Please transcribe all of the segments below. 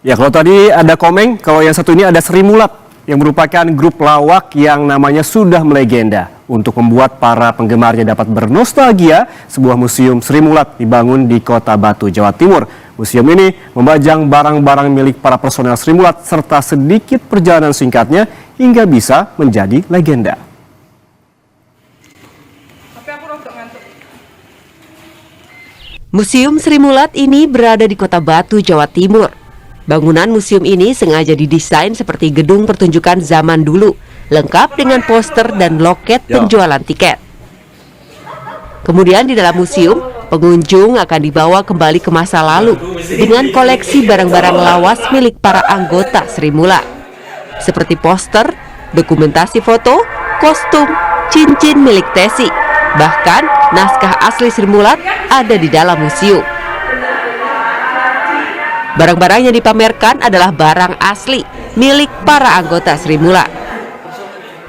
Ya, kalau tadi ada Komeng, kalau yang satu ini ada Sri Mulat yang merupakan grup lawak yang namanya sudah melegenda. Untuk membuat para penggemarnya dapat bernostalgia, sebuah museum Sri Mulat dibangun di Kota Batu, Jawa Timur. Museum ini membajang barang-barang milik para personel Sri Mulat serta sedikit perjalanan singkatnya hingga bisa menjadi legenda. Museum Sri Mulat ini berada di Kota Batu, Jawa Timur. Bangunan museum ini sengaja didesain seperti gedung pertunjukan zaman dulu, lengkap dengan poster dan loket penjualan tiket. Kemudian di dalam museum, pengunjung akan dibawa kembali ke masa lalu dengan koleksi barang-barang lawas milik para anggota Sri Mulat. Seperti poster, dokumentasi foto, kostum, cincin milik Tesi, bahkan naskah asli Sri Mulat ada di dalam museum. Barang-barang yang dipamerkan adalah barang asli milik para anggota Sri Mulat.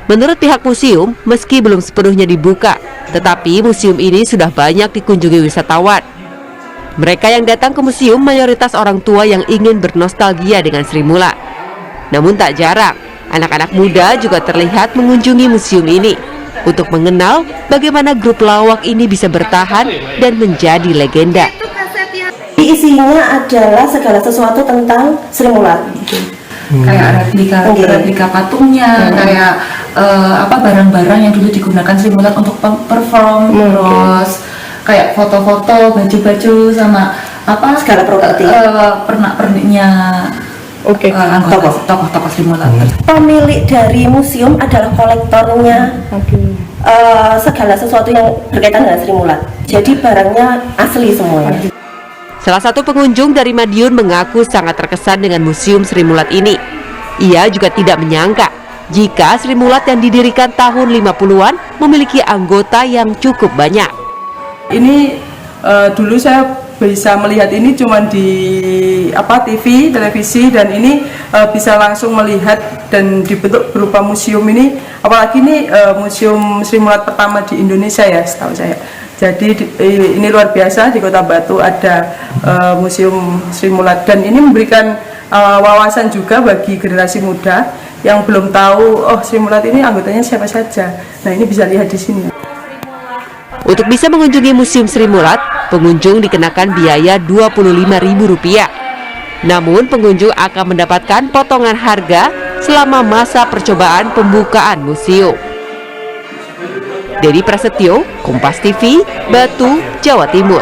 Menurut pihak museum, meski belum sepenuhnya dibuka, tetapi museum ini sudah banyak dikunjungi wisatawan. Mereka yang datang ke museum mayoritas orang tua yang ingin bernostalgia dengan Sri Mulat. Namun tak jarang, anak-anak muda juga terlihat mengunjungi museum ini untuk mengenal bagaimana grup lawak ini bisa bertahan dan menjadi legenda. Isinya adalah segala sesuatu tentang Sri Mulat. Kayak replika patungnya, kayak barang-barang yang dulu digunakan Sri Mulat untuk perform, terus kayak foto-foto, baju-baju sama segala properti pernak-perniknya tokoh-tokoh Sri Mulat. Pemilik dari museum adalah kolektornya. Segala sesuatu yang berkaitan dengan Sri Mulat. Jadi barangnya asli semuanya. Salah satu pengunjung dari Madiun mengaku sangat terkesan dengan Museum Sri Mulat ini. Ia juga tidak menyangka jika Sri Mulat yang didirikan tahun 50-an memiliki anggota yang cukup banyak. Ini dulu saya bisa melihat ini cuma di TV, televisi, dan ini bisa langsung melihat dan dibentuk berupa museum ini. Apalagi ini museum Sri Mulat pertama di Indonesia ya, setahu saya. Jadi ini luar biasa, di Kota Batu ada Museum Sri Mulat, dan ini memberikan wawasan juga bagi generasi muda yang belum tahu, oh Sri Mulat ini anggotanya siapa saja. Nah, ini bisa lihat di sini. Untuk bisa mengunjungi Museum Sri Mulat, pengunjung dikenakan biaya Rp25.000. Namun pengunjung akan mendapatkan potongan harga selama masa percobaan pembukaan museum. Dedi Prasetyo, Kompas TV, Batu, Jawa Timur.